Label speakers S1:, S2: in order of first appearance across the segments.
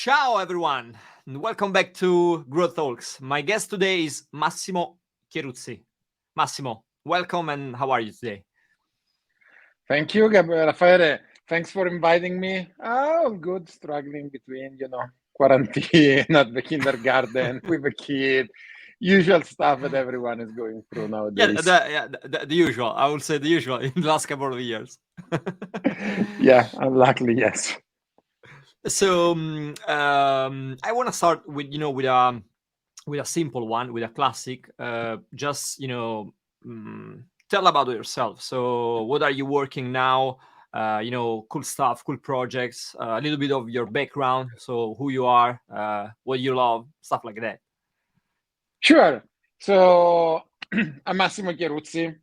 S1: Ciao everyone, and welcome back to Growth Talks. My guest today is Massimo Chieruzzi. Massimo, welcome and how are you today?
S2: Thank you, Raffaele. Thanks for inviting me. Oh, good. Struggling between, quarantine at the kindergarten with a kid. Usual stuff that everyone is going through nowadays.
S1: The usual. I would say the usual in the last couple of years.
S2: Yeah, unluckily, yes.
S1: So I want to start with with a simple one, with a classic. Just tell about yourself. So what are you working now? Cool stuff, cool projects, a little bit of your background, so who you are, what you love, stuff like that.
S2: Sure. So I'm Massimo Chieruzzi.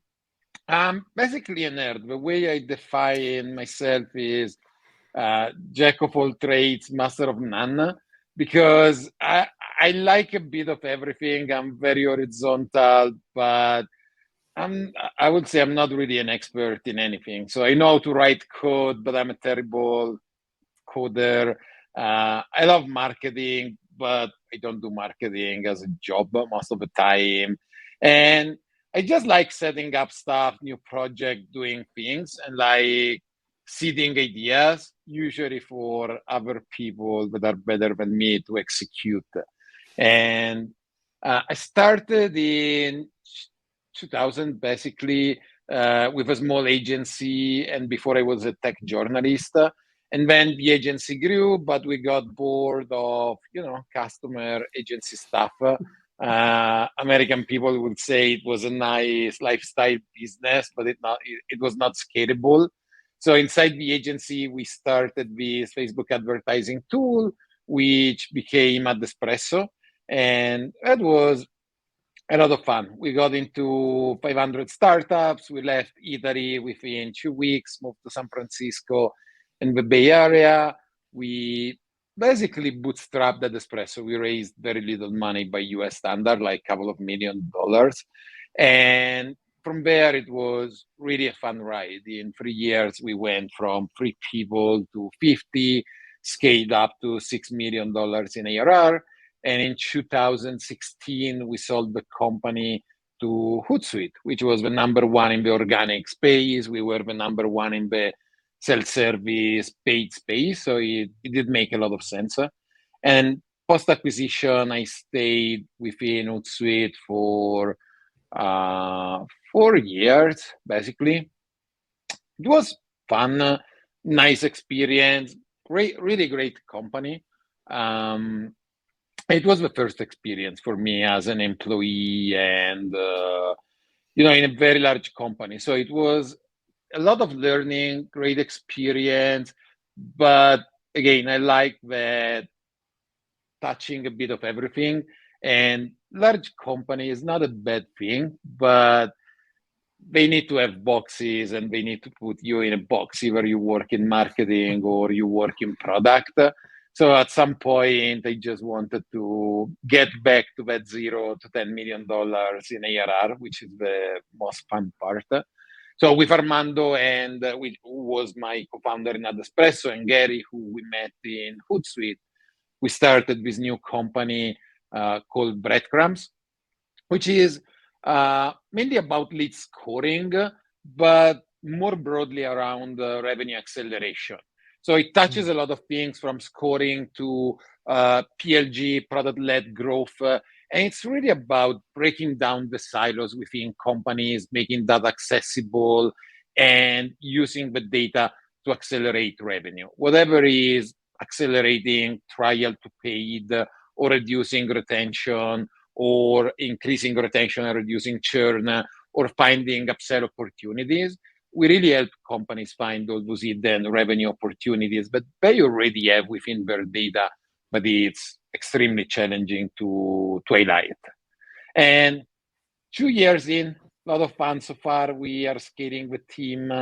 S2: I'm basically a nerd. The way I define myself is jack of all trades, master of none, because I like a bit of everything. I'm very horizontal, but I would say I'm not really an expert in anything. So I know how to write code, but I'm a terrible coder. I love marketing, but I don't do marketing as a job most of the time. And I just like setting up stuff, new project, doing things, and like seeding ideas, usually for other people that are better than me to execute. And I started in 2000, basically, with a small agency, and before I was a tech journalist. And then the agency grew, but we got bored of, customer agency stuff. American people would say it was a nice lifestyle business, but it was not scalable. So inside the agency, we started this Facebook advertising tool, which became AdEspresso. And that was a lot of fun. We got into 500 startups. We left Italy within 2 weeks, moved to San Francisco in the Bay Area. We basically bootstrapped AdEspresso. We raised very little money by US standard, like a couple of $1 million. And from there, it was really a fun ride. In 3 years, we went from 3 people to 50, scaled up to $6 million in ARR. And in 2016, we sold the company to Hootsuite, which was the number one in the organic space. We were the number one in the self-service paid space. So it did make a lot of sense. And post-acquisition, I stayed within Hootsuite for 4 years, basically. It was fun, nice experience, really great company. It was the first experience for me as an employee and, in a very large company. So it was a lot of learning, great experience. But again, I like that touching a bit of everything. And large company is not a bad thing, but they need to have boxes and they need to put you in a box, either you work in marketing or you work in product. So at some point, I just wanted to get back to that $0 to $10 million in ARR, which is the most fun part. So with Armando and who was my co-founder in AdEspresso, and Gary, who we met in Hootsuite, we started this new company called Breadcrumbs, which is mainly about lead scoring, but more broadly around revenue acceleration. So it touches a lot of things from scoring to PLG, product-led growth. And it's really about breaking down the silos within companies, making that accessible, and using the data to accelerate revenue. Whatever is accelerating trial to paid or reducing retention or increasing retention and reducing churn or finding upsell opportunities. We really help companies find all those hidden revenue opportunities that they already have within their data, but it's extremely challenging to highlight. And 2 years in, a lot of fun so far. We are scaling the team.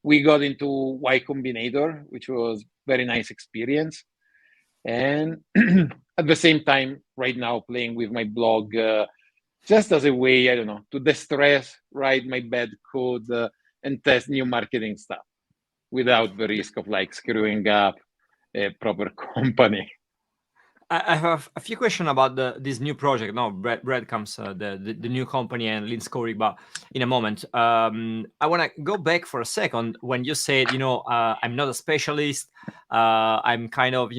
S2: We got into Y Combinator, which was very nice experience. And at the same time, right now, playing with my blog, just as a way, I don't know, to distress, write my bad code, and test new marketing stuff without the risk of like screwing up a proper company.
S1: I have a few questions about this new project. No, Breadcrumbs, the new company and Lean Scoring, but in a moment. I want to go back for a second when you said, I'm not a specialist. I'm kind of,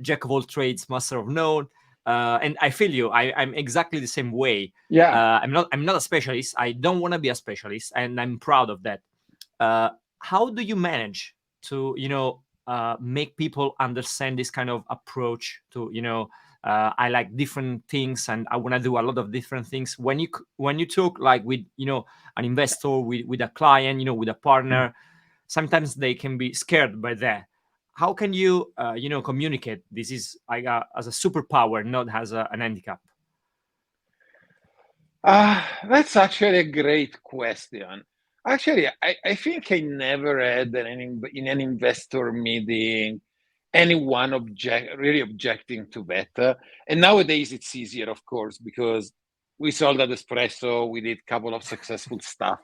S1: jack of all trades, master of none. And I feel you. I'm exactly the same way.
S2: Yeah.
S1: I'm not a specialist. I don't want to be a specialist, and I'm proud of that. uh, how do you manage to make people understand this kind of approach to I like different things and I want to do a lot of different things when you talk like with an investor, with a client, with a partner. Sometimes they can be scared by that. How can you communicate this is like as a superpower, not as an handicap?
S2: That's actually a great question. Actually, I think I never had in an investor meeting anyone really objecting to that. And nowadays it's easier, of course, because we sold AdEspresso, we did a couple of successful stuff.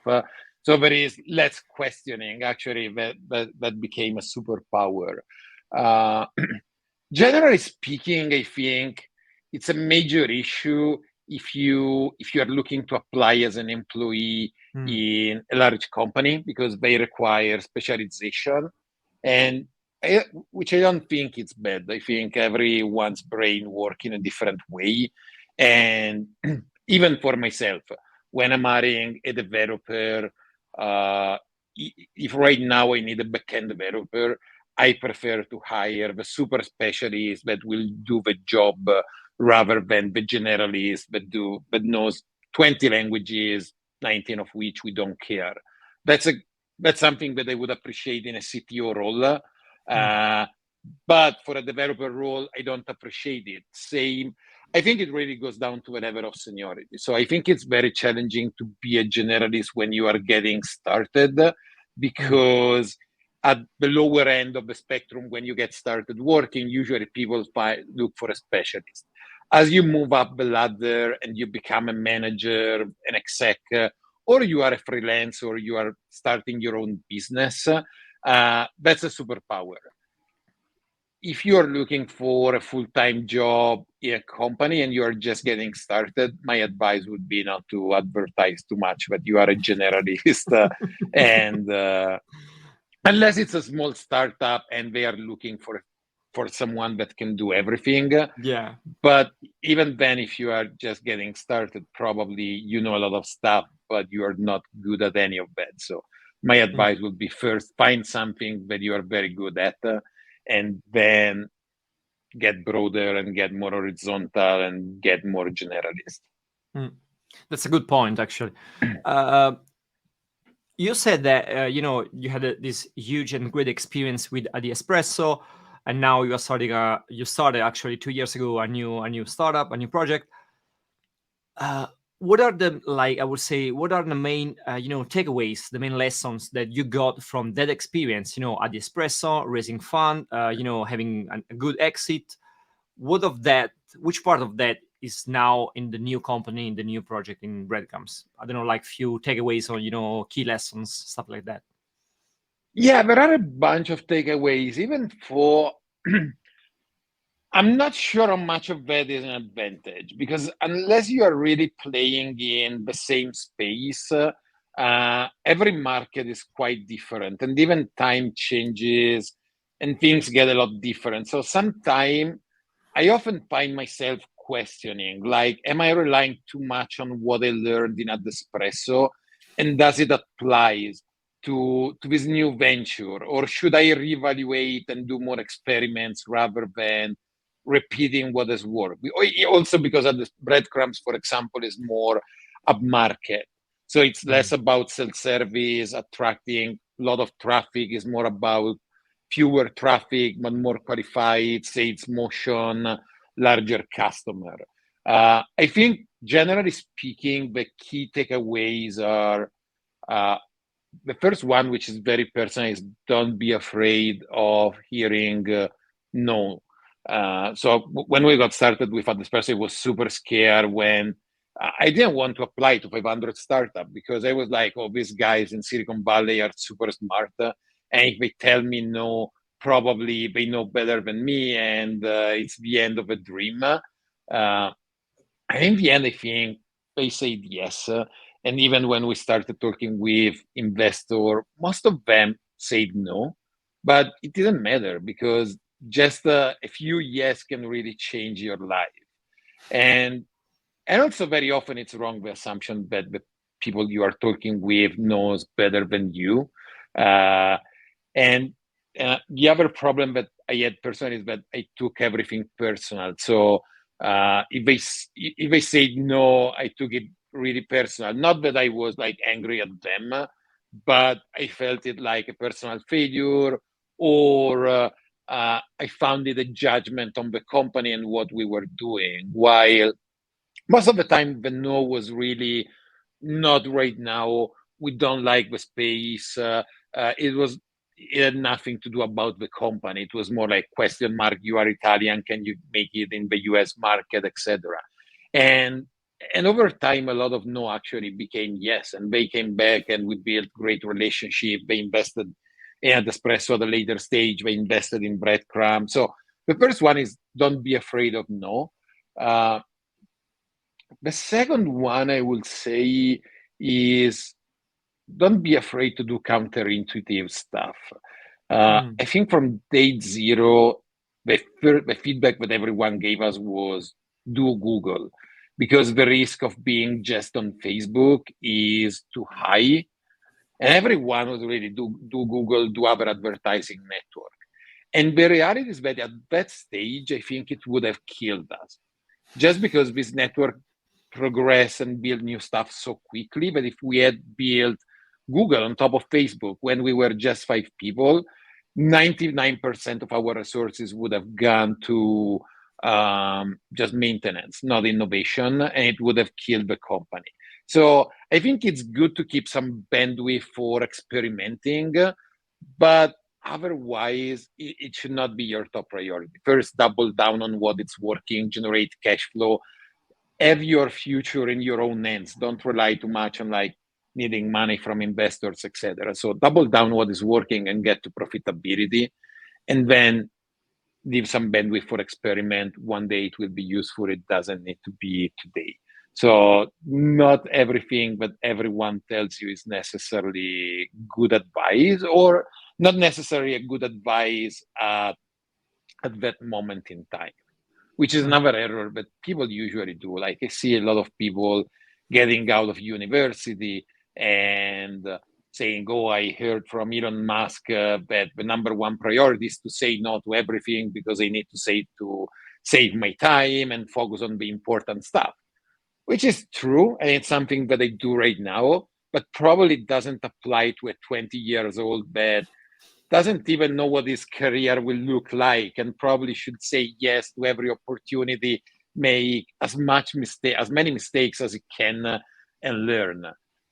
S2: So there is less questioning. Actually, that became a superpower. Uh, Generally speaking, I think it's a major issue if you are looking to apply as an employee
S1: Mm,
S2: in a large company because they require specialization, and which I don't think it's bad. I think everyone's brain work in a different way, and even for myself, when I'm hiring a developer, uh, if right now I need a backend developer, I prefer to hire the super specialist that will do the job rather than the generalist that knows 20 languages, 19 of which we don't care. That's a that's something that I would appreciate in a CTO role.
S1: mm,
S2: Uh, but for a developer role, I don't appreciate it. Same. I think it really goes down to a level of seniority. So I think it's very challenging to be a generalist when you are getting started
S1: mm.
S2: because at the lower end of the spectrum, when you get started working, usually people look for a specialist. As you move up the ladder and you become a manager, an exec, or you are a freelance or you are starting your own business, that's a superpower. If you are looking for a full-time job in a company and you are just getting started, my advice would be not to advertise too much that you are a generalist, and unless it's a small startup and they are looking for someone that can do everything.
S1: Yeah.
S2: But even then, if you are just getting started, probably you know a lot of stuff, but you are not good at any of that. So my
S1: Mm.
S2: advice would be first find something that you are very good at, and then get broader and get more horizontal and get more generalist.
S1: Mm. That's a good point, actually. Uh, you said that you had this huge and great experience with AdEspresso, and now you are starting. You started actually 2 years ago a new startup, a new project. Uh, what are the like? I would say, what are the main takeaways, the main lessons that you got from that experience? AdEspresso, raising fund, having a good exit. What of that, which part of that is now in the new company, in the new project in Breadcrumbs? I don't know, like few takeaways or key lessons, stuff like that.
S2: Yeah, there are a bunch of takeaways, even for I'm not sure how much of that is an advantage because unless you are really playing in the same space, every market is quite different, and even time changes and things get a lot different. So sometimes I often find myself questioning, like, am I relying too much on what I learned in Adespresso, and does it apply to this new venture, or should I reevaluate and do more experiments rather than repeating what has worked? Also, because of the breadcrumbs, for example, is more upmarket. So it's less
S1: Mm.
S2: about self-service, attracting a lot of traffic, is more about fewer traffic, but more qualified, sales motion, larger customer. I think generally speaking, the key takeaways are uh, the first one, which is very personal, is don't be afraid of hearing no. When we got started with AdEspresso, I was super scared when I didn't want to apply to 500 startup because I was like, oh, these guys in Silicon Valley are super smart. And if they tell me no, probably they know better than me, and it's the end of a dream. And in the end, I think they said yes. And even when we started talking with investor, most of them said no. But it didn't matter because just a few yes can really change your life. And and also very often it's wrong the assumption that the people you are talking with knows better than you. Uh, and the other problem that I had personally is that I took everything personal. So if they said no, I took it really personal. Not that I was like angry at them, but I felt it like a personal failure, or I found it a judgment on the company and what we were doing. While most of the time the no was really not right now, we don't like the space. It had nothing to do about the company. It was more like question mark, you are Italian, can you make it in the US market, etc. And and over time a lot of no actually became yes, and they came back and we built great relationship. They invested in AdEspresso at a later stage, they invested in Breadcrumbs. So the first one is don't be afraid of no. uh, the second one I will say is don't be afraid to do counterintuitive stuff. I think from day zero, the feedback that everyone gave us was do Google, because the risk of being just on Facebook is too high. And everyone was really do Google, do other advertising network. And the reality is that at that stage, I think it would have killed us, just because this network progress and build new stuff so quickly. But if we had built Google on top of Facebook when we were just 5 people, 99% of our resources would have gone to just maintenance, not innovation, and it would have killed the company. So I think it's good to keep some bandwidth for experimenting, but otherwise, it should not be your top priority. First, double down on what is working, generate cash flow, have your future in your own hands. Don't rely too much on like needing money from investors, etc. So double down what is working and get to profitability, and then leave some bandwidth for experiment. One day it will be useful. It doesn't need to be today. So not everything that everyone tells you is necessarily good advice, or not necessarily a good advice at that moment in time, which is another error that people usually do. Like I see a lot of people getting out of university and saying, "Oh, I heard from Elon Musk that the number one priority is to say no to everything because I need to save my time and focus on the important stuff," which is true, and it's something that I do right now, but probably doesn't apply to a 20 years old that doesn't even know what his career will look like, and probably should say yes to every opportunity, make as many mistakes as he can, and learn.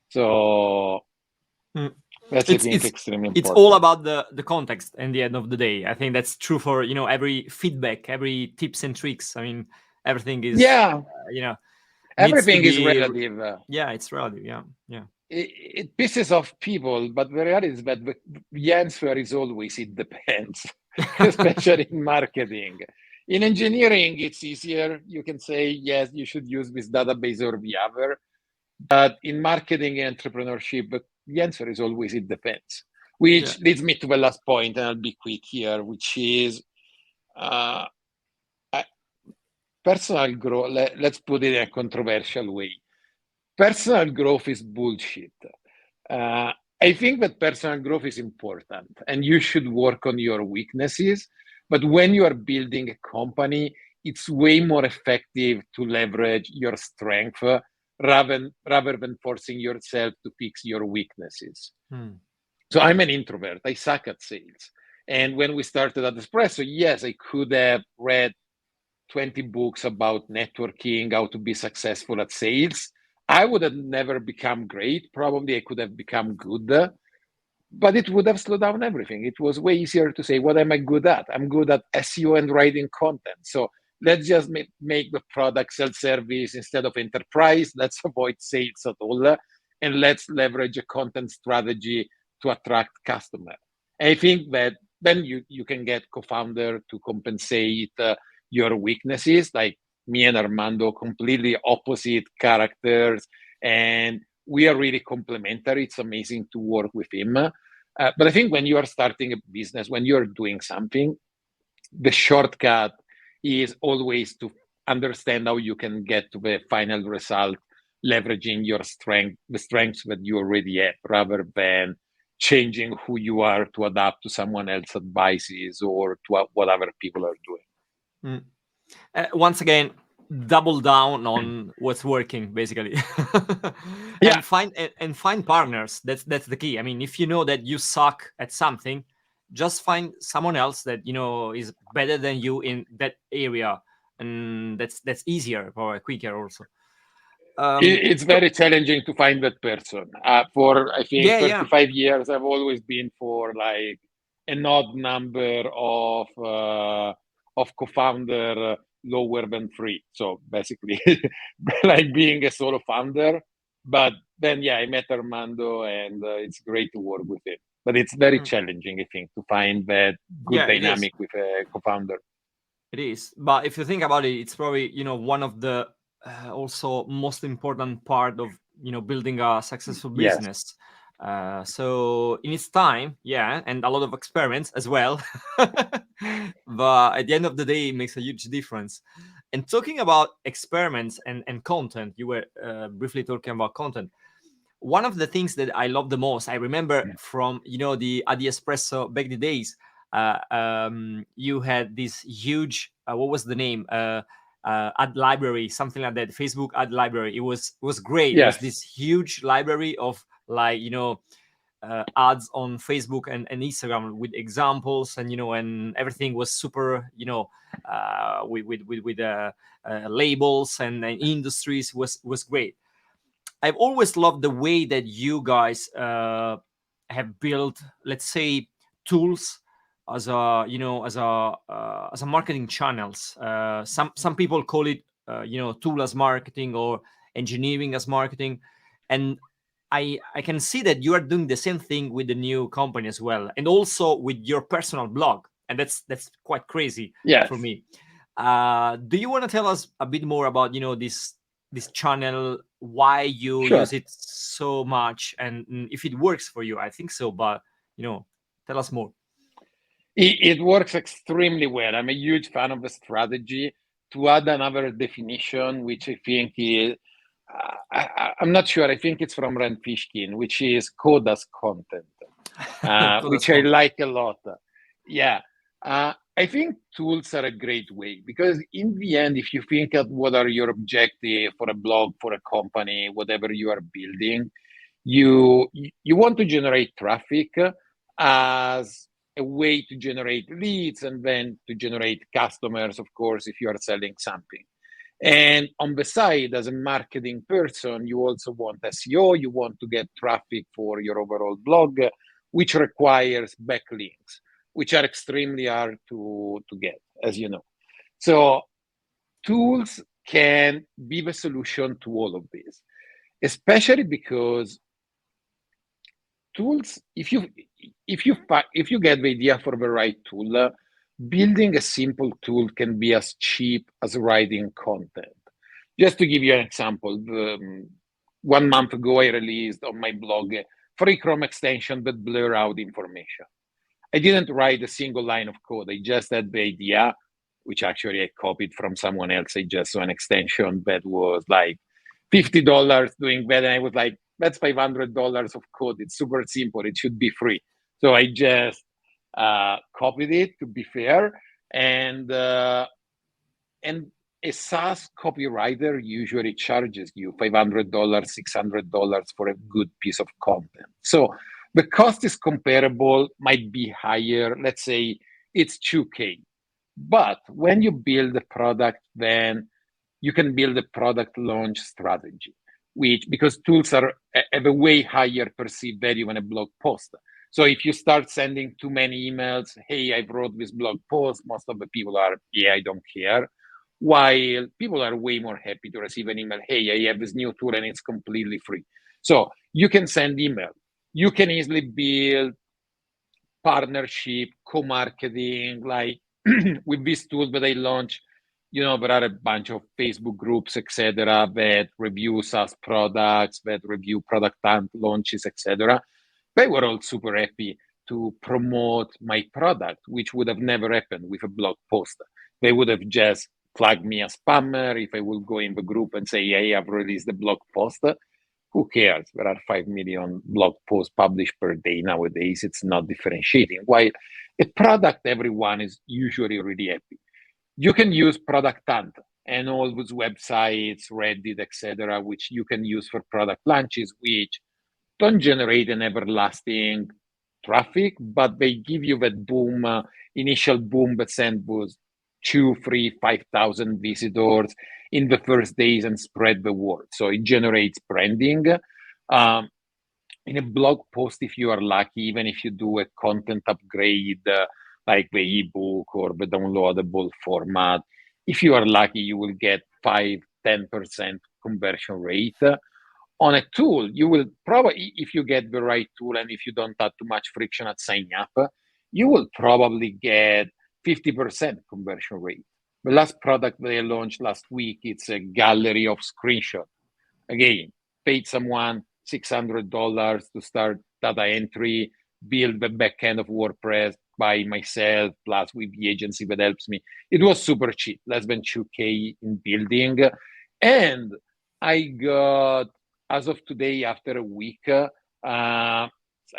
S2: So
S1: Mm.
S2: that's, I
S1: It's
S2: think,
S1: it's
S2: extremely
S1: it's all
S2: important.
S1: about the context at the end of the day. I think that's true for every feedback, every tips and tricks. I mean, everything is
S2: Yeah,
S1: needs to
S2: everything is
S1: be
S2: relative.
S1: yeah, it's relative. Yeah, yeah,
S2: It pisses off people, but the reality is that the answer is always it depends, especially in marketing. In engineering, it's easier. You can say, yes, you should use this database or the other. But in marketing and entrepreneurship, the answer is always it depends.
S1: yeah.
S2: Which leads me to the last point, and I'll be quick here, which is uh, personal growth. Let's put it in a controversial way. Personal growth is bullshit. Uh, I think that personal growth is important and you should work on your weaknesses. But when you are building a company, it's way more effective to leverage your strength rather than forcing yourself to fix your weaknesses.
S1: Hmm.
S2: So I'm an introvert. I suck at sales. And when we started at Espresso, yes, I could have read 20 books about networking, how to be successful at sales. I would have never become great. Probably I could have become good, but it would have slowed down everything. It was way easier to say, what am I good at? I'm good at SEO and writing content. So let's just make the product self-service instead of enterprise. Let's avoid sales at all. And let's leverage a content strategy to attract customers. I think that then you can get co-founder to compensate your weaknesses. Like me and Armando, completely opposite characters, and we are really complementary. It's amazing to work with him. But I think when you are starting a business, when you're doing something, the shortcut is always to understand how you can get to the final result, leveraging your strength, the strengths that you already have, rather than changing who you are to adapt to someone else's advices or to what other people are doing.
S1: Mm. Once again, double down on what's working, basically.
S2: Yeah,
S1: And find partners. That's the key. I mean, if you know that you suck at something, just find someone else that you know is better than you in that area, and that's easier or quicker also.
S2: it's
S1: So
S2: very challenging to find that person. For I think
S1: yeah, yeah.
S2: 35 years, I've always been for like an odd number of co-founder lower than three. So basically, like being a solo founder. But then, yeah, I met Armando, and it's great to work with him. But it's very
S1: Mm.
S2: challenging, I think, to find that good
S1: Yeah, it is.
S2: dynamic with a co-founder.
S1: It is, but if you think about it, it's probably one of the also most important part of building a successful
S2: Yes,
S1: business. So in its time, yeah, and a lot of experiments as well. But at the end of the day, it makes a huge difference. And talking about experiments and content, you were briefly talking about content. One of the things that I love the most, I remember from the AdEspresso back the days. You had this huge what was the name? Ad library, something like that. Facebook ad library. It was great. It was
S2: yes,
S1: this huge library of like ads on Facebook and Instagram with examples and everything was super with labels and industries was great. I've always loved the way that you guys have built, let's say, tools as a as a marketing channels. Some people call it tool as marketing or engineering as marketing, and I can see that you are doing the same thing with the new company as well, and also with your personal blog, and that's quite crazy for
S2: yes.
S1: me. Do you want to tell us a bit more about this channel, why you use
S2: Sure.
S1: it so much, and if it works for you? I think so, but tell us more.
S2: It works extremely well. I'm a huge fan of the strategy. To add another definition, which I think is, I'm not sure, I think it's from Rand Fishkin, which is code as content,
S1: Code as
S2: which I
S1: content.
S2: like a lot. Yeah. I think tools are a great way because, in the end, if you think of what are your objective for a blog, for a company, whatever you are building, you want to generate traffic as a way to generate leads and then to generate customers, of course, if you are selling something. And on the side, as a marketing person, you also want SEO, you want to get traffic for your overall blog, which requires backlinks, which are extremely hard to get, as you know. So tools can be the solution to all of this, especially because tools, if you get the idea for the right tool, building a simple tool can be as cheap as writing content. Just to give you an example, 1 month ago I released on my blog a free Chrome extension that blur out information. I didn't write a single line of code. I just had the idea, which actually I copied from someone else. I just saw an extension that was like $50 doing that. And I was like, that's $500 of code. It's super simple. It should be free. So I just copied it, to be fair. And a SaaS copywriter usually charges you $500, $600 for a good piece of content. So the cost is comparable, might be higher. Let's say it's 2K. But when you build a product, then you can build a product launch strategy, which, because tools have a way higher perceived value than a blog post. So if you start sending too many emails, hey, I wrote this blog post, most of the people are, yeah, I don't care. While people are way more happy to receive an email, hey, I have this new tool and it's completely free. So you can send email. You can easily build partnership, co-marketing, like with this tool that I launched, there are a bunch of Facebook groups, etc., that review SaaS products, that review product launches, etc. They were all super happy to promote my product, which would have never happened with a blog post. They would have just flagged me as spammer if I would go in the group and say, hey, I've released a blog post. Who cares? There are 5 million blog posts published per day nowadays. It's not differentiating. While a product, everyone is usually really happy. You can use Product Hunt and all those websites, Reddit, etc., which you can use for product launches, which don't generate an everlasting traffic, but they give you that boom, initial boom that sends those 2, 3, 5,000 visitors in the first days and spread the word. So it generates branding. Um, in a blog post, if you are lucky, even if you do a content upgrade, like the ebook or the downloadable format, if you are lucky, you will get 5-10% conversion rate. On a tool, you will probably, if you get the right tool and if you don't have too much friction at signing up, you will probably get 50% conversion rate. The last product that I launched last week, it's a gallery of screenshots. Again, paid someone $600 to start data entry, build the backend of WordPress by myself, plus with the agency that helps me. It was super cheap, less than 2K in building. And I got, as of today, after a week, I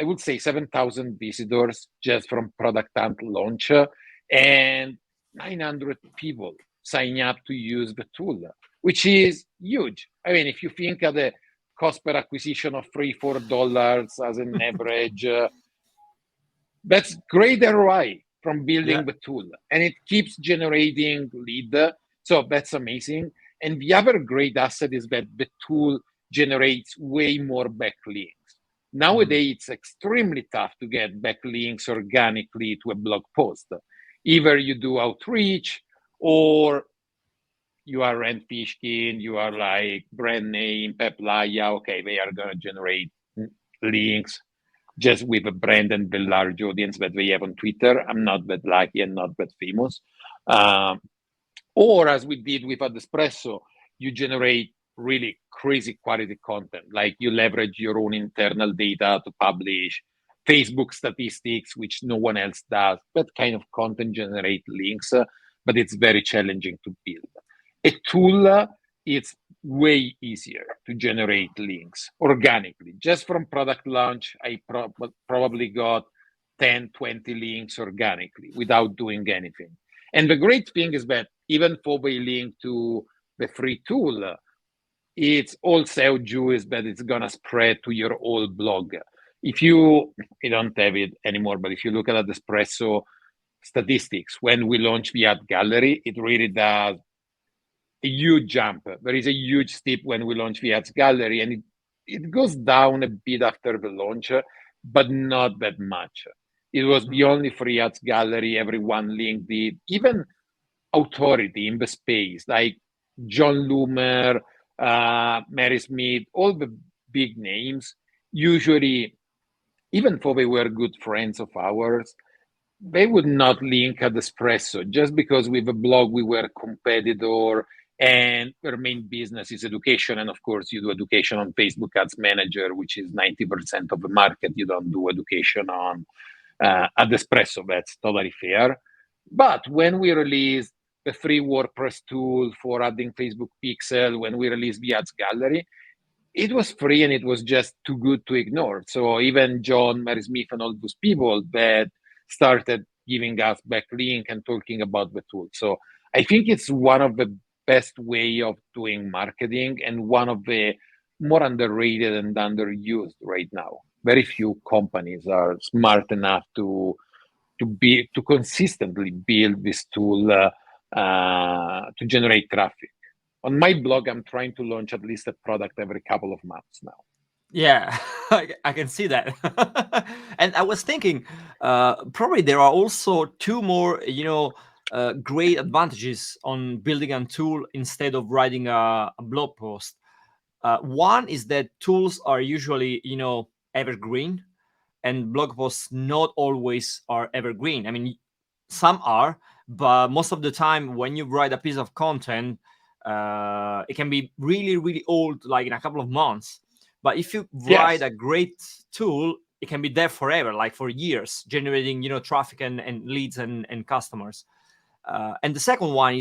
S2: would say 7,000 visitors just from Product Hunt launch, and 900 people sign up to use the tool, which is huge. I mean, if you think of the cost per acquisition of $3-4 as an average, that's great ROI from
S1: Yeah.
S2: building the tool, and it keeps generating lead. So that's amazing. And the other great asset is that the tool generates way more backlinks.
S1: Mhm.
S2: Nowadays, it's extremely tough to get backlinks organically to a blog post. Either you do outreach or you are Rent Fishkin, you are like brand name, Peplaya. Okay, they are going to generate links just with a brand and the large audience that they have on Twitter. I'm not that lucky and not that famous. Um, or as we did with AdEspresso, you generate really crazy quality content. Like you leverage your own internal data to publish Facebook statistics, which no one else does. That kind of content generate links, but it's very challenging to build. A tool, it's way easier to generate links organically. Just from product launch, I probably got 10, 20 links organically without doing anything. And the great thing is that even for the link to the free tool, it's also Jewish that it's gonna spread to your whole blog. If you don't have it anymore, but if you look at the Espresso statistics, when we launch the ad gallery, it really does a huge jump. There is a huge step when we launch the ads gallery, and it goes down a bit after the launch, but not that much. It was the
S1: Mhm.
S2: only free ads gallery everyone linked it. Even authority in the space, like John Loomer, Mary Smith, all the big names, usually, even though they were good friends of ours, they would not link at Espresso just because with a blog we were a competitor and their main business is education. And of course, you do education on Facebook Ads Manager, which is 90% of the market. You don't do education on at Espresso. That's totally fair. But when we released the free WordPress tool for adding Facebook Pixel, when we released the Ads Gallery, it was free and it was just too good to ignore. So even John, Mary Smith, and all those people that started giving us backlink and talking about the tool. So I think it's one of the best way of doing marketing and one of the more underrated and underused right now. Very few companies are smart enough to consistently build this tool to generate traffic. On my blog, I'm trying to launch at least a product every couple of months now.
S1: Yeah, I can see that. And I was thinking, probably there are also two more, great advantages on building a tool instead of writing a blog post. One is that tools are usually, evergreen. and blog posts not always are evergreen. I mean, some are, but most of the time when you write a piece of content, it can be really, really old, like in a couple of months. But if you write
S2: Yes,
S1: a great tool, it can be there forever, like for years, generating, traffic and leads and customers. And the second one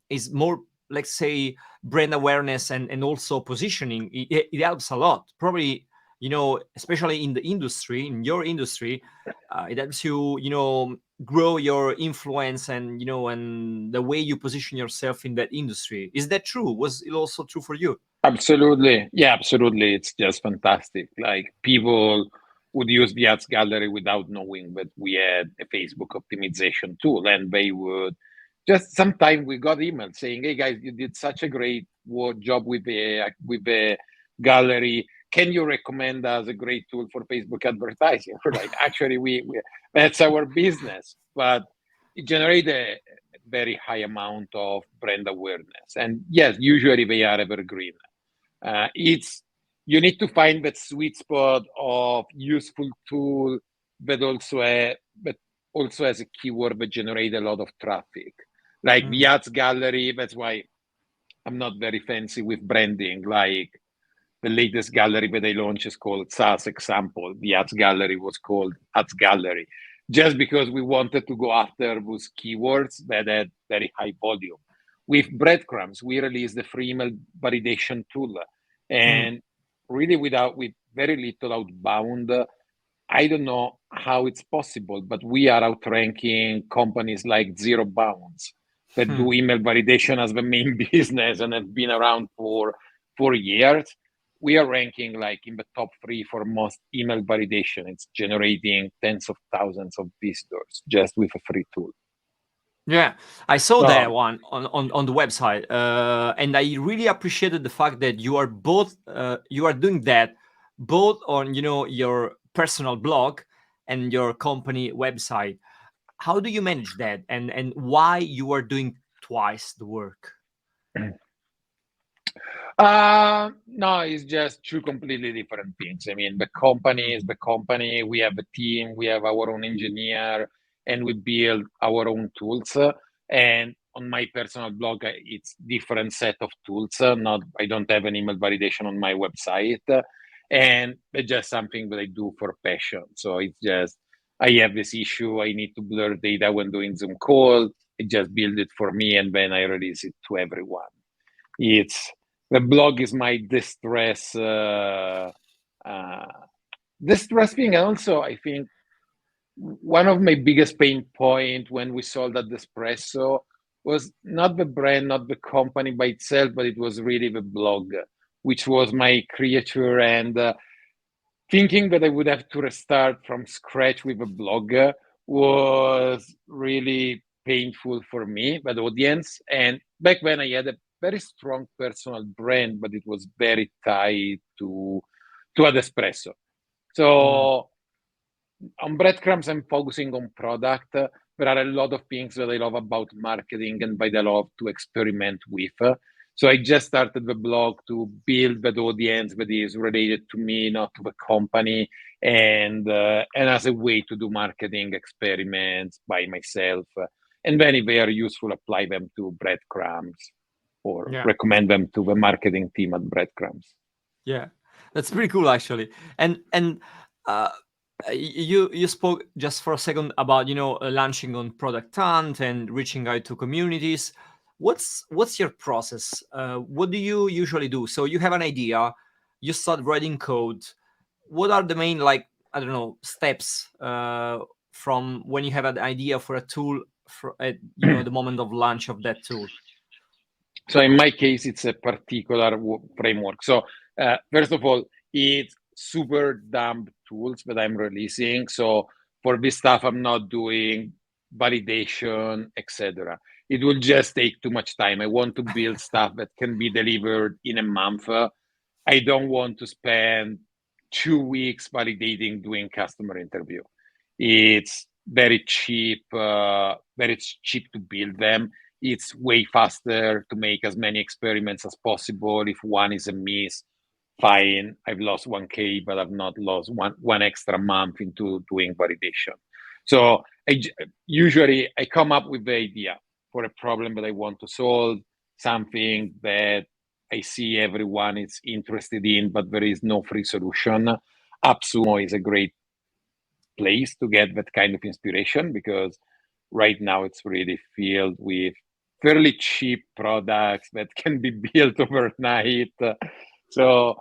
S1: is more, let's say, brand awareness and also positioning. It helps a lot, probably, especially in the industry, in your industry. It helps you, grow your influence and, and the way you position yourself in that industry. Is that true? Was it also true for you?
S2: absolutely. Yeah, absolutely. It's just fantastic. Like people would use the ads gallery without knowing that we had a Facebook optimization tool, and they would just sometimes we got emails saying, "Hey guys, you did such a great job with the gallery. Can you recommend us a great tool for Facebook advertising?" We're like, actually, we that's our business, but it generated a very high amount of brand awareness, and yes, usually they are evergreen. It's you need to find that sweet spot of useful tool, but also has a keyword that generate a lot of traffic, like the
S1: Mm.
S2: ads gallery. That's why I'm not very fancy with branding. Like the latest gallery that I launched is called SaaS Example. The ads gallery was called Ads Gallery, just because we wanted to go after those keywords that had very high volume. With Breadcrumbs, we released the free email validation tool,
S1: Mm.
S2: and really with very little outbound. I don't know how it's possible, but we are outranking companies like Zero Bounds that
S1: Hmm.
S2: do email validation as the main business and have been around for 4 years. We are ranking like in the top three for most email validation. It's generating tens of thousands of visitors just with a free tool.
S1: Yeah, I saw that
S2: So
S1: one on the website, and I really appreciated the fact that you are doing that both on, your personal blog and your company website. How do you manage that, and why you are doing twice the work?
S2: No, it's just two completely different things. I mean, the company
S1: Mm.
S2: is the company. We have a team, we have our own engineer, and we build our own tools. And on my personal blog, it's different set of tools. Not, I don't have an email validation on my website, and it's just something that I do for passion. So it's just I have this issue. I need to blur data when doing Zoom call. I just build it for me, and then I release it to everyone. It's the blog is my uh, distress thing, and also I think one of my biggest pain point when we sold at Espresso was not the brand, not the company by itself, but it was really the blog, which was my creature, and thinking that I would have to restart from scratch with a blog was really painful for me, but the audience. And back then, I had a very strong personal brand, but it was very tied to AdEspresso.
S1: Mm.
S2: So on Breadcrumbs, I'm focusing on product. There are a lot of things that I love about marketing and that I love to experiment with. So I just started the blog to build that audience that is related to me, not to the company, and as a way to do marketing experiments by myself. And then if they are useful, apply them to Breadcrumbs or
S1: Yeah.
S2: recommend them to the marketing team at Breadcrumbs.
S1: Yeah, that's pretty cool actually. And uh, you spoke just for a second about, launching on Product Hunt and reaching out to communities. What's your process? What do you usually do? So you have an idea, you start writing code. What are the main, like, I don't know, steps from when you have an idea for a tool for at, the moment of launch of that tool?
S2: So in my case, it's a particular framework. So first of all, it's super dumb tools that I'm releasing. So for this stuff, I'm not doing validation, etc. It will just take too much time. I want to build stuff that can be delivered in a month. I don't want to spend 2 weeks validating doing customer interview. It's very cheap to build them. It's way faster to make as many experiments as possible. If one is a miss, fine, I've lost 1K, but I've not lost one extra month into doing validation. So usually I come up with the idea for a problem that I want to solve, something that I see everyone is interested in, but there is no free solution. AppSumo is a great place to get that kind of inspiration, because right now it's really filled with fairly cheap products that can be built overnight. So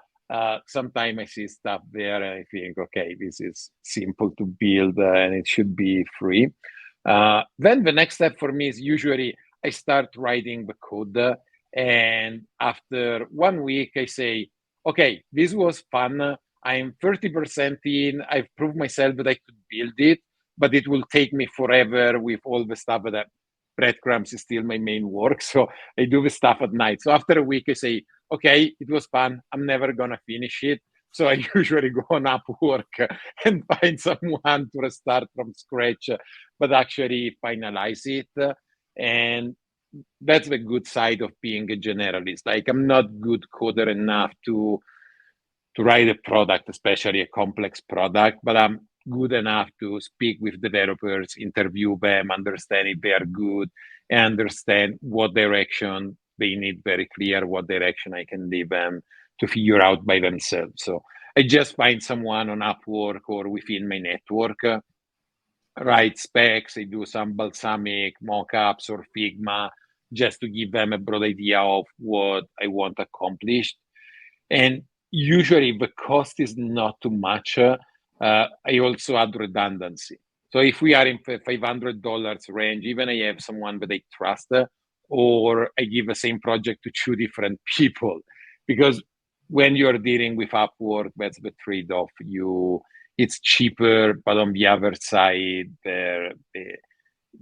S2: sometimes I see stuff there and I think, okay, this is simple to build and it should be free. Then the next step for me is usually I start writing the code, and after 1 week I say, okay, this was fun. I'm 30% in. I've proved myself that I could build it, but it will take me forever with all the stuff that Breadcrumbs is still my main work. So I do the stuff at night. So after a week, I say, okay, it was fun. I'm never going to finish it. So I usually go on Upwork and find someone to restart from scratch, but actually finalize it. And that's the good side of being a generalist. Like, I'm not good coder enough to write a product, especially a complex product, but I'm good enough to speak with developers, interview them, understand if they are good, and understand what direction they need very clear, what direction I can leave them to figure out by themselves. So I just find someone on Upwork or within my network, write specs, I do some balsamic mockups or Figma, just to give them a broad idea of what I want accomplished. And usually the cost is not too much. I also add redundancy. So if we are in the $500 range, even I have someone that I trust, or I give the same project to two different people, because when you're dealing with Upwork, that's the trade-off. It's cheaper, but on the other side, there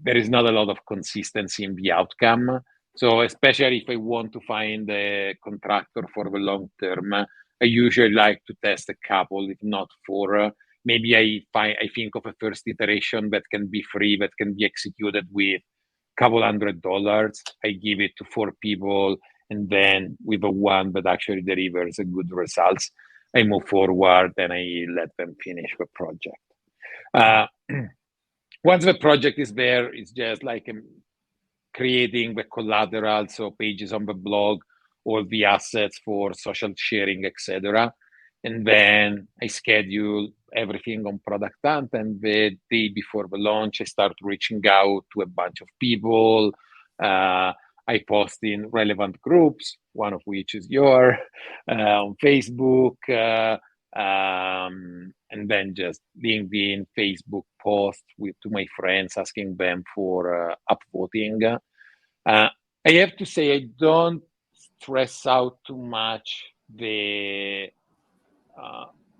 S2: is not a lot of consistency in the outcome. So especially if I want to find a contractor for the long term, I usually like to test a couple, if not four. Maybe I think of a first iteration that can be free, that can be executed with a couple $100. I give it to four people, and then with a one that actually delivers a good results, I move forward and I let them finish the project. Once the project is there, it's just like creating the collateral, so pages on the blog, all the assets for social sharing, etc. And then I schedule everything on Product Hunt, and the day before the launch, I start reaching out to a bunch of people. I post in relevant groups, one of which is your on Facebook, and then just LinkedIn, Facebook post to my friends, asking them for upvoting. I have to say, I don't stress out too much the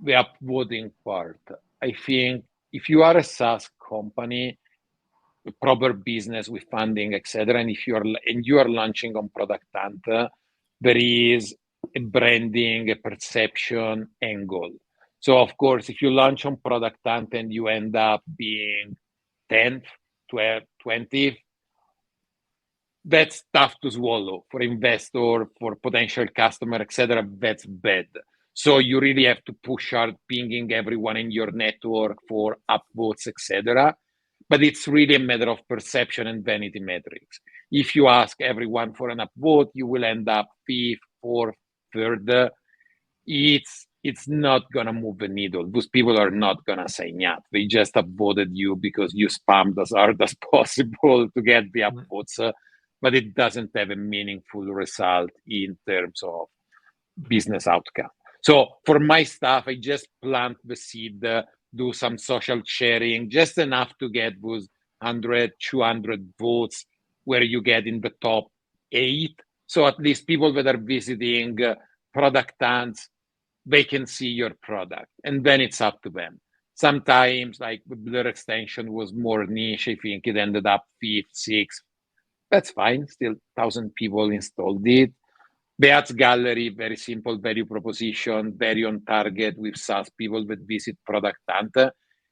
S2: upvoting part. I think if you are a SaaS company, a proper business with funding, etc., and if you are launching on Product Hunt, there is a branding, a perception angle. So of course, if you launch on Product Hunt and you end up being 10th, 12th, 20th, that's tough to swallow for investor, for potential customer, etc. That's bad. So you really have to push hard, pinging everyone in your network for upvotes, etc. But it's really a matter of perception and vanity metrics. If you ask everyone for an upvote, you will end up fifth, fourth, third. It's not gonna move the needle. Those people are not gonna sign up. They just upvoted you because you spammed as hard as possible to get the upvotes, but it doesn't have a meaningful result in terms of business outcome. So for my stuff, I just plant the seed, do some social sharing, just enough to get those 100, 200 votes where you get in the top 8. So at least people that are visiting Product Hunts, they can see your product, and then it's up to them. Sometimes, like the Blur extension was more niche. I think it ended up fifth, sixth. That's fine. Still, 1,000 people installed it. The ads gallery, very simple value proposition, very on target with SaaS people that visit Product Hunt.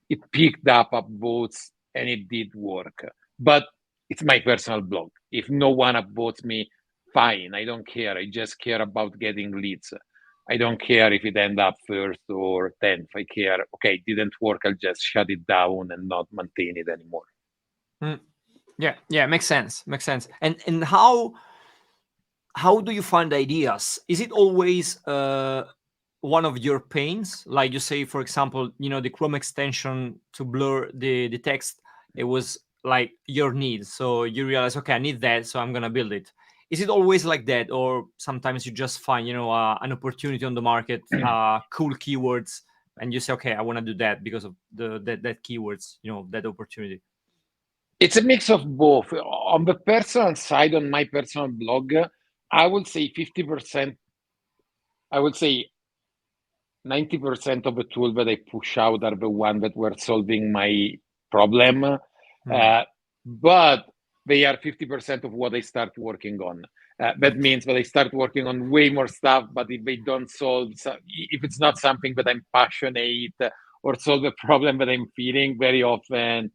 S2: It picked up upvotes and it did work. But it's my personal blog. If no one upvotes me, fine. I don't care. I just care about getting leads. I don't care if it end up first or 10th. I care, okay, it didn't work. I'll just shut it down and not maintain it anymore.
S1: Mm. Yeah, makes sense. Makes sense. And how do you find ideas? Is it always one of your pains? Like you say, for example, the Chrome extension to blur the text, it was like your need. So you realize, okay, I need that, so I'm gonna build it. Is it always like that, or sometimes you just find, an opportunity on the market, cool keywords, and you say, okay, I want to do that because of that keywords, that opportunity.
S2: It's a mix of both. On the personal side, on my personal blog, I would say 50%, I would say 90% of the tools that I push out are the ones that were solving my problem.
S1: Hmm.
S2: But they are 50% of what I start working on. That means that I start working on way more stuff, but if they don't solve, if it's not something that I'm passionate or solve a problem that I'm feeling, very often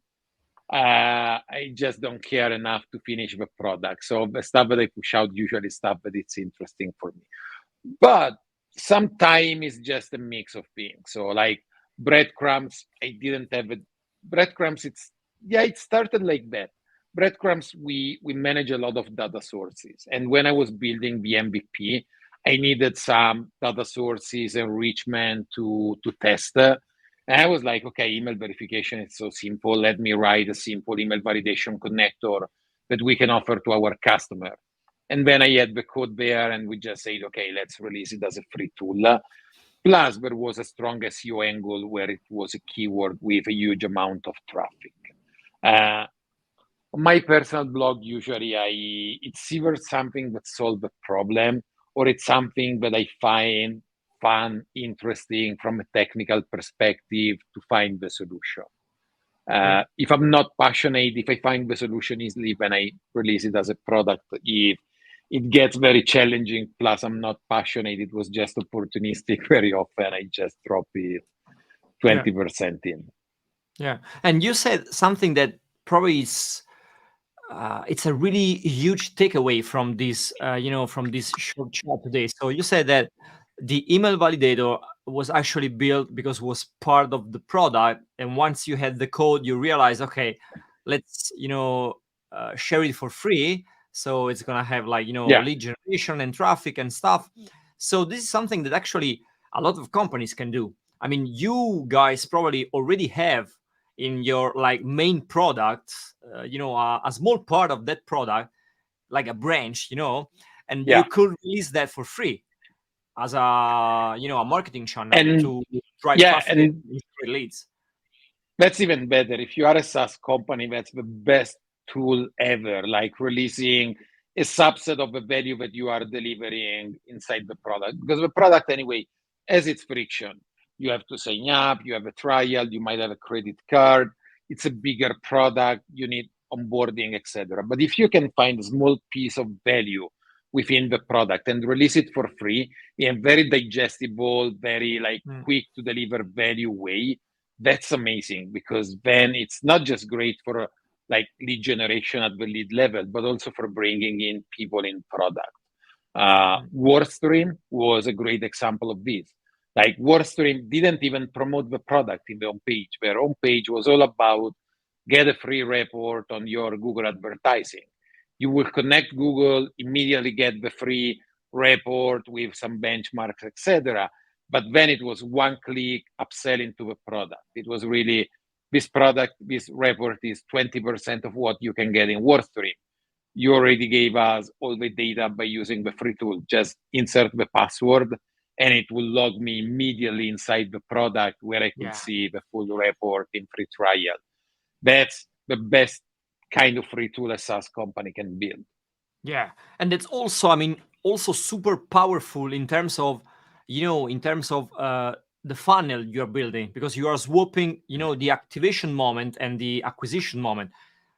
S2: I just don't care enough to finish the product. So the stuff that I push out usually stuff that it's interesting for me. But sometimes it's just a mix of things. So like breadcrumbs, I didn't have it. Breadcrumbs, it started like that. Breadcrumbs, we manage a lot of data sources. And when I was building the MVP, I needed some data sources enrichment to test. And I was like, okay, email verification is so simple. Let me write a simple email validation connector that we can offer to our customer. And then I had the code there, and we just said, okay, let's release it as a free tool. Plus, there was a strong SEO angle where it was a keyword with a huge amount of traffic. On my personal blog, usually it's either something that solves a problem or it's something that I find fun, interesting from a technical perspective to find the solution.
S1: Yeah.
S2: If I'm not passionate, if I find the solution easily, then I release it as a product. If it gets very challenging, plus I'm not passionate, it was just opportunistic, very often I just drop it
S1: Yeah.
S2: 20% in.
S1: Yeah. And you said something that probably is it's a really huge takeaway from this from this short chat today. So you said that the email validator was actually built because it was part of the product, and once you had the code you realize, okay, let's share it for free, so it's gonna have like
S2: Yeah,
S1: lead generation and traffic and stuff. So this is something that actually a lot of companies can do. I mean, you guys probably already have in your like main product, a small part of that product, like a branch, and you
S2: yeah.
S1: could release that for free as a marketing channel
S2: And
S1: to drive
S2: yeah,
S1: traffic and
S2: and
S1: generate leads.
S2: that's even better. If you are a SaaS company, that's the best tool ever, like releasing a subset of the value that you are delivering inside the product. Because the product, anyway, has its friction. You have to sign up, you have a trial, you might have a credit card. It's a bigger product, you need onboarding, etc. But if you can find a small piece of value within the product and release it for free in a very digestible, very like
S1: Mm,
S2: quick to deliver value way, that's amazing, because then it's not just great for like lead generation at the lead level, but also for bringing in people in product.
S1: mm,
S2: WordStream was a great example of this. Like WordStream didn't even promote the product in the homepage. Their homepage was all about get a free report on your Google advertising. You will connect Google, immediately get the free report with some benchmarks, etc. But then it was one click upselling to the product. It was really this product, this report is 20% of what you can get in WordStream. You already gave us all the data by using the free tool. Just insert the password and it will log me immediately inside the product where I could
S1: yeah.
S2: see the full report in free trial. That's the best kind of free tool a SaaS company can build.
S1: Yeah, and it's also, I mean, also super powerful in terms of, the funnel you're building, because you are swapping, the activation moment and the acquisition moment.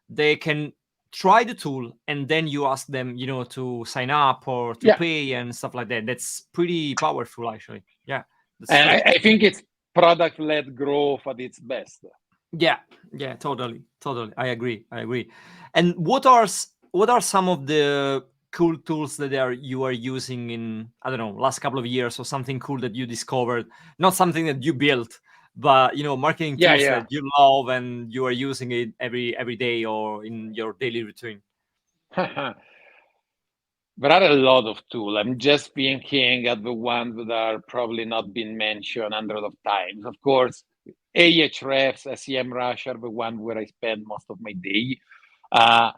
S1: They can try the tool, and then you ask them, to sign up or to
S2: Yeah.
S1: pay and stuff like that. That's pretty powerful, actually. Yeah, that's
S2: And
S1: true.
S2: I think it's product led growth at its best.
S1: Yeah, yeah, totally, totally. I agree. I agree. And what are some of the cool tools that you are using in, I don't know, last couple of years, or something cool that you discovered, not something that you built, but marketing
S2: Yeah,
S1: tools
S2: yeah.
S1: that you love and you are using it every day or in your daily routine?
S2: There are a lot of tools. I'm just thinking at the ones that are probably not been mentioned hundreds of times. Of course, Ahrefs, SEMrush are the one where I spend most of my day. Uh,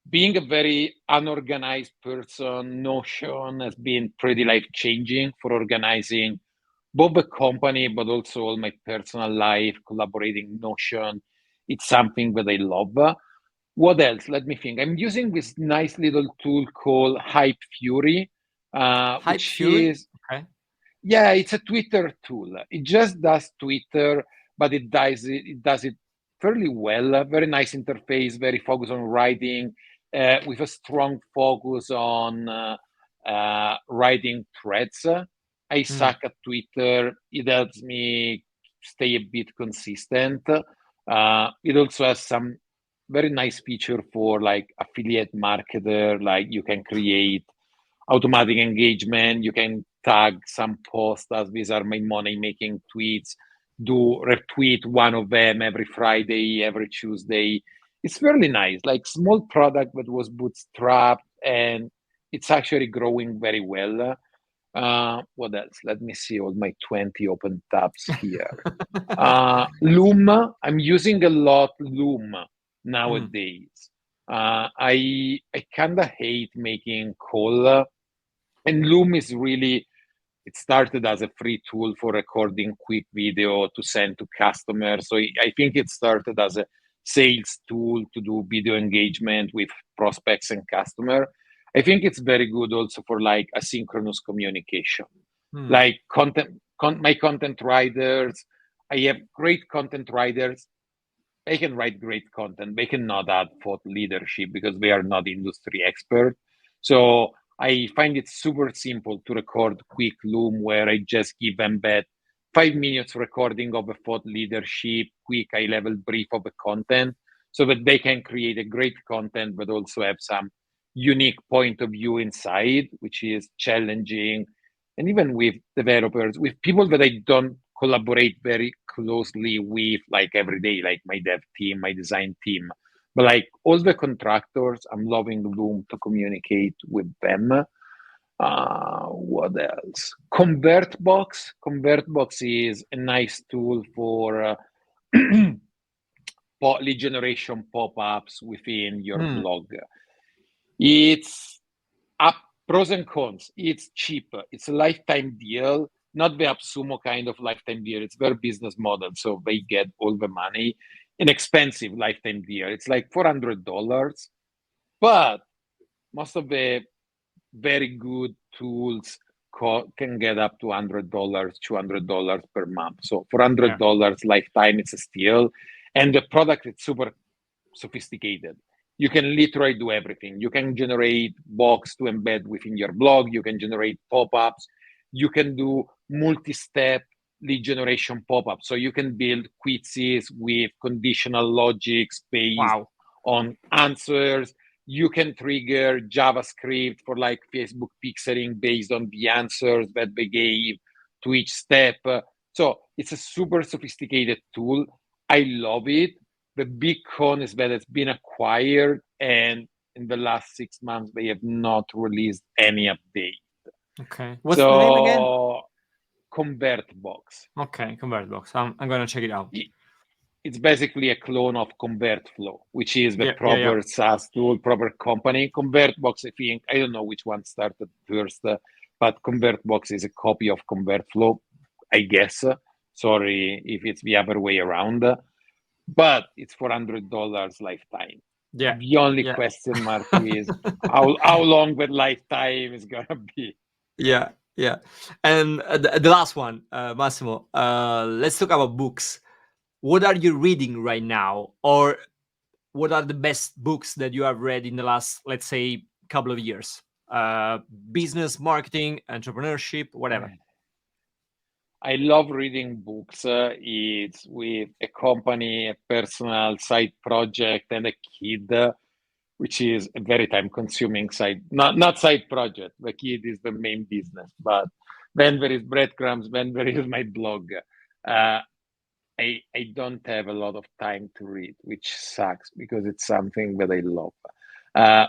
S2: Being a very unorganized person, Notion has been pretty life changing for organizing both the company, but also all my personal life, collaborating Notion. It's something that I love. What else? Let me think. I'm using this nice little tool called Hype Fury,
S1: Hype
S2: which
S1: Fury.
S2: is,
S1: Okay.
S2: yeah, it's a Twitter tool. It just does Twitter, but it does it fairly well. A very nice interface, very focused on writing, with a strong focus on writing threads. I
S1: Mm,
S2: suck at Twitter. It helps me stay a bit consistent. It also has some very nice feature for like affiliate marketer. Like you can create automatic engagement. You can tag some posts as these are my money making tweets. Do retweet one of them every Friday, every Tuesday. It's really nice. Like small product that was bootstrapped and it's actually growing very well. What else? Let me see all my 20 open tabs here. Loom, I'm using a lot Loom
S1: mm,
S2: nowadays. I kind of hate making call, and Loom is really, it started as a free tool for recording quick video to send to customers. So I think it started as a sales tool to do video engagement with prospects and customer. I think it's very good also for like asynchronous communication,
S1: mm.
S2: like my content writers. I have great content writers. They can write great content. They cannot add thought leadership because they are not industry expert. So I find it super simple to record quick Loom where I just give them that 5 minutes recording of a thought leadership, quick high level brief of the content so that they can create a great content, but also have some unique point of view inside, which is challenging. And even with developers, with people that I don't collaborate very closely with like every day, like my dev team, my design team. But like all the contractors, I'm loving Loom to communicate with them. What else? ConvertBox. ConvertBox is a nice tool for lead generation pop-ups within your
S1: Mm.
S2: blog. It's up pros and cons. It's cheap. It's a lifetime deal, not the Absumo kind of lifetime deal. It's their business model, so they get all the money. An expensive lifetime deal. It's like $400, but most of the very good tools can get up to $100, $200 per month. So for one hundred
S1: Yeah.
S2: dollars lifetime, it's a steal, and the product is super sophisticated. You can literally do everything. You can generate box to embed within your blog. You can generate pop-ups. You can do multi-step lead generation pop-ups. So you can build quizzes with conditional logics based
S1: Wow.
S2: on answers. You can trigger JavaScript for like Facebook pixeling based on the answers that they gave to each step. So it's a super sophisticated tool. I love it. The big con is that it's been acquired, and in the last 6 months, they have not released any update.
S1: Okay. What's the name again?
S2: So, ConvertBox.
S1: Okay, ConvertBox. I'm gonna check it out.
S2: It's basically a clone of ConvertFlow, which is the
S1: Yeah, yeah, yeah.
S2: proper SaaS tool, proper company. ConvertBox, I think, I don't know which one started first, but ConvertBox is a copy of ConvertFlow, I guess. Sorry if it's the other way around, but it's $400 lifetime.
S1: Yeah,
S2: The only
S1: yeah.
S2: question mark is how long that lifetime is gonna be.
S1: Yeah, yeah. And the last one, Massimo. Let's talk about books. What are you reading right now, or what are the best books that you have read in the last, let's say, couple of years? Uh, Business, marketing, entrepreneurship, whatever.
S2: I love reading books. It's with a company, a personal side project, and a kid. which is a very time-consuming not side project. The kid is the main business, but then there is Breadcrumbs, then there is my blog. I don't have a lot of time to read, which sucks because it's something that I love.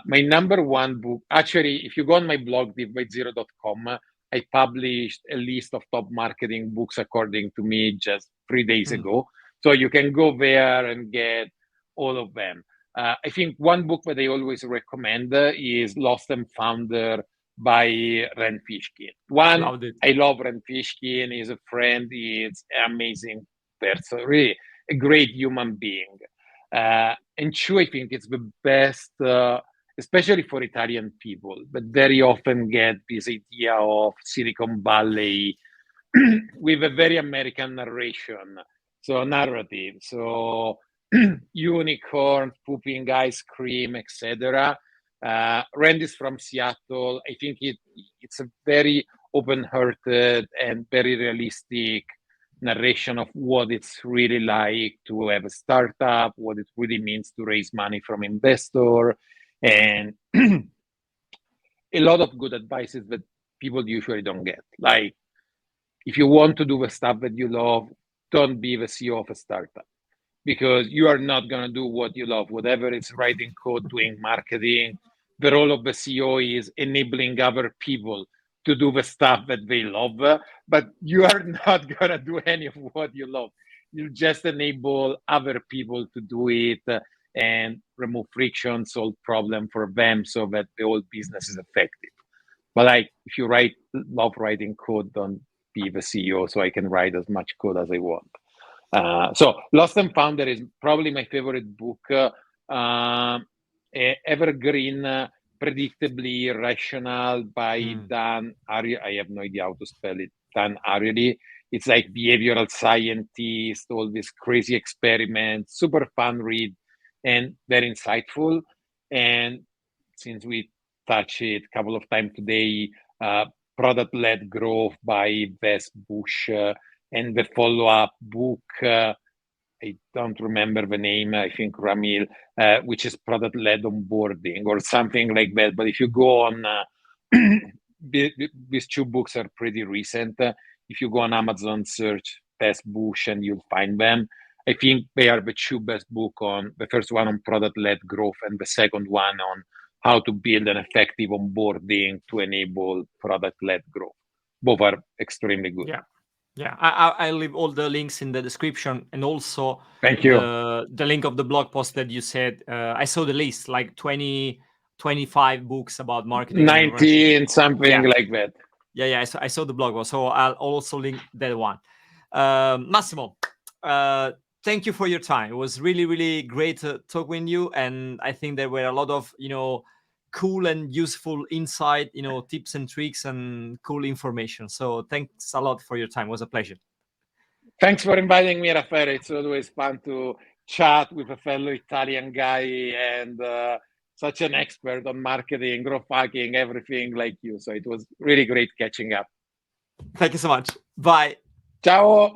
S2: My number one book, actually, if you go on my blog, divbyzero.com, I published a list of top marketing books according to me just 3 days ago. So you can go there and get all of them. I think one book that I always recommend is Lost and Founder by Ren Fishkin. One, I love Ren Fishkin. He's a friend. He's an amazing person, really a great human being. And two, I think it's the best, especially for Italian people, but very often get this idea of Silicon Valley with a very American narration, narrative. So unicorns, pooping ice cream, etc. Randy's from Seattle. I think it's a very open-hearted and very realistic narration of what it's really like to have a startup, what it really means to raise money from investor, and a lot of good advices that people usually don't get. Like, if you want to do the stuff that you love, don't be the CEO of a startup, because you are not going to do what you love. Whatever it's writing code, doing marketing, the role of the CEO is enabling other people to do the stuff that they love, but you are not going to do any of what you love. You just enable other people to do it and remove friction, solve problem for them so that the whole business is effective. But like, if you love writing code, don't be the CEO so I can write as much code as I want. So Lost and Founder is probably my favorite book. Evergreen, Predictably Irrational by Dan Ariely. I have no idea how to spell it. Dan Ariely. It's like behavioral scientist, all these crazy experiments, super fun read and very insightful. And since we touched it a couple of times today, Product-Led Growth by Wes Bush, and the follow-up book, I don't remember the name, I think Ramil, which is Product-Led Onboarding or something like that. But if you go on, these two books are pretty recent. If you go on Amazon, search Wes Bush and you'll find them. I think they are the two best books on, the first one on product-led growth and the second one on how to build an effective onboarding to enable product-led growth. Both are extremely good.
S1: Yeah, I leave all the links in the description, and also
S2: thank you.
S1: The link of the blog post that you said. I saw the list, like 20, 25 books about marketing.
S2: 19, something like that.
S1: Yeah. I saw the blog post, so I'll also link that one. Massimo, thank you for your time. It was really, really great to talk with you, and I think there were a lot of cool and useful insight, tips and tricks and cool information. So thanks a lot for your time. It was a pleasure.
S2: Thanks for inviting me, Raffaele. It's always fun to chat with a fellow Italian guy and such an expert on marketing, growth hacking, everything like you. So it was really great catching up.
S1: Thank you so much. Bye.
S2: Ciao.